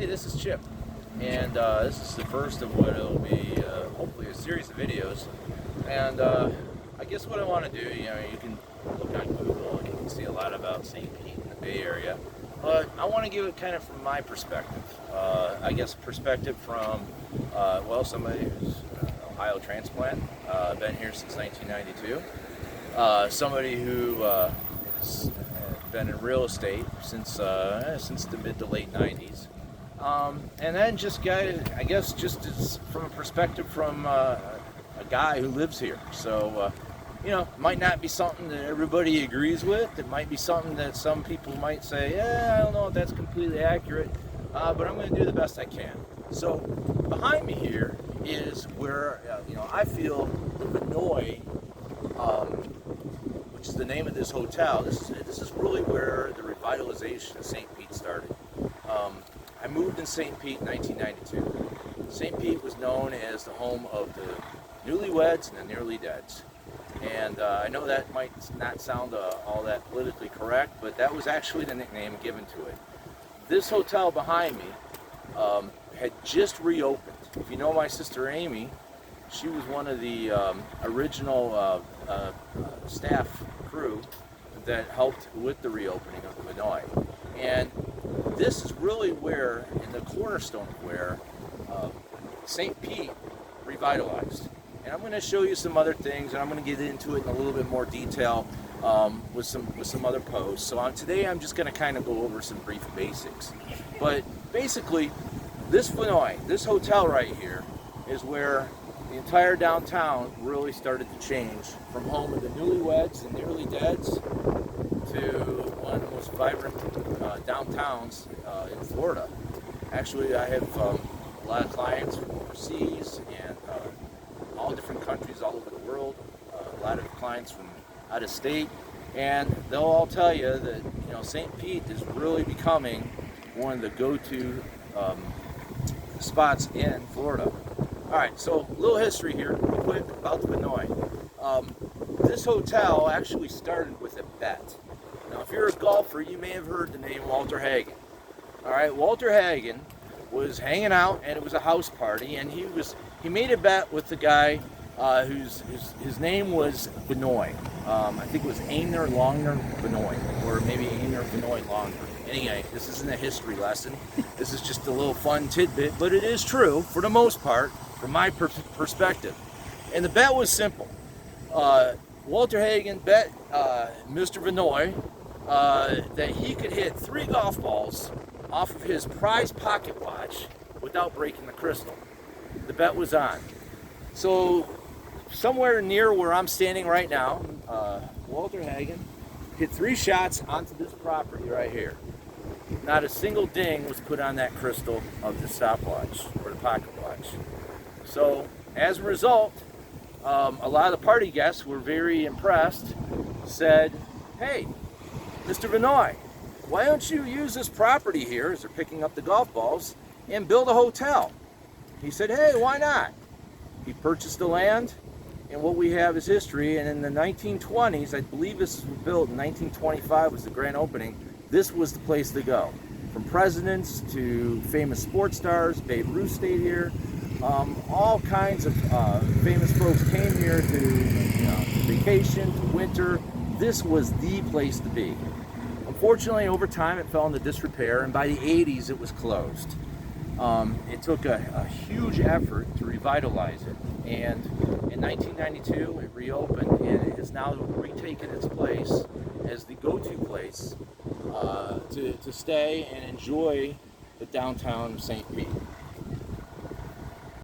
Hey, this is Chip, and this is the first of what will be hopefully a series of videos. And I guess what I want to do, you can look on Google and you can see a lot about St. Pete in the Bay Area, but I want to give it kind of from my perspective. I guess perspective from, somebody who's an Ohio transplant, been here since 1992, somebody who has been in real estate since the mid to late 90s. And then just as from a perspective from a guy who lives here. So, might not be something that everybody agrees with. It might be something that some people might say, yeah, I don't know if that's completely accurate, but I'm going to do the best I can. So, behind me here is where, I feel the Vinoy, which is the name of this hotel. This is really where the revitalization of St. Pete started. I moved in St. Pete in 1992. St. Pete was known as the home of the newlyweds and the nearly deads. And I know that might not sound all that politically correct, but that was actually the nickname given to it. This hotel behind me had just reopened. If you know my sister Amy, she was one of the original staff crew that helped with the reopening of the Vinoy. And this is really where, in the cornerstone of where, St. Pete revitalized. And I'm going to show you some other things, and I'm going to get into it in a little bit more detail with some other posts. So today I'm just going to kind of go over some brief basics. But basically, this Vinoy, this hotel right here, is where the entire downtown really started to change, from home of the newlyweds and nearly deads to one of the most vibrant downtowns in Florida. Actually, I have a lot of clients from overseas and all different countries all over the world, a lot of clients from out of state, and they'll all tell you that St. Pete is really becoming one of the go-to spots in Florida. All right, so a little history here, real quick, about the Vinoy. This hotel actually started with a bet. Now, if you're a golfer, you may have heard the name Walter Hagen. All right, Walter Hagen was hanging out, and it was a house party, and he made a bet with the guy his name was Vinoy. I think it was Einar Longner Vinoy, or maybe Einar Vinoy Longner. Anyway, this isn't a history lesson. This is just a little fun tidbit, but it is true for the most part, from my perspective. And the bet was simple. Walter Hagen bet Mr. Vinoy that he could hit 3 golf balls off of his prize pocket watch without breaking the crystal. The bet was on. So somewhere near where I'm standing right now, Walter Hagen hit 3 shots onto this property right here. Not a single ding was put on that crystal of the stopwatch or the pocket watch. So as a result, a lot of the party guests were very impressed, said, hey, Mr. Vinoy, why don't you use this property here, as they're picking up the golf balls, and build a hotel? He said, hey, why not? He purchased the land, and what we have is history. And in the 1920s, I believe this was built in 1925 was the grand opening, this was the place to go. From presidents to famous sports stars, Babe Ruth stayed here. All kinds of famous folks came here to vacation, to winter. This was the place to be. Unfortunately, over time, it fell into disrepair, and by the 80s, it was closed. It took a huge effort to revitalize it, and in 1992, it reopened, and it has now retaken its place as the go-to place to stay and enjoy the downtown of St. Pete.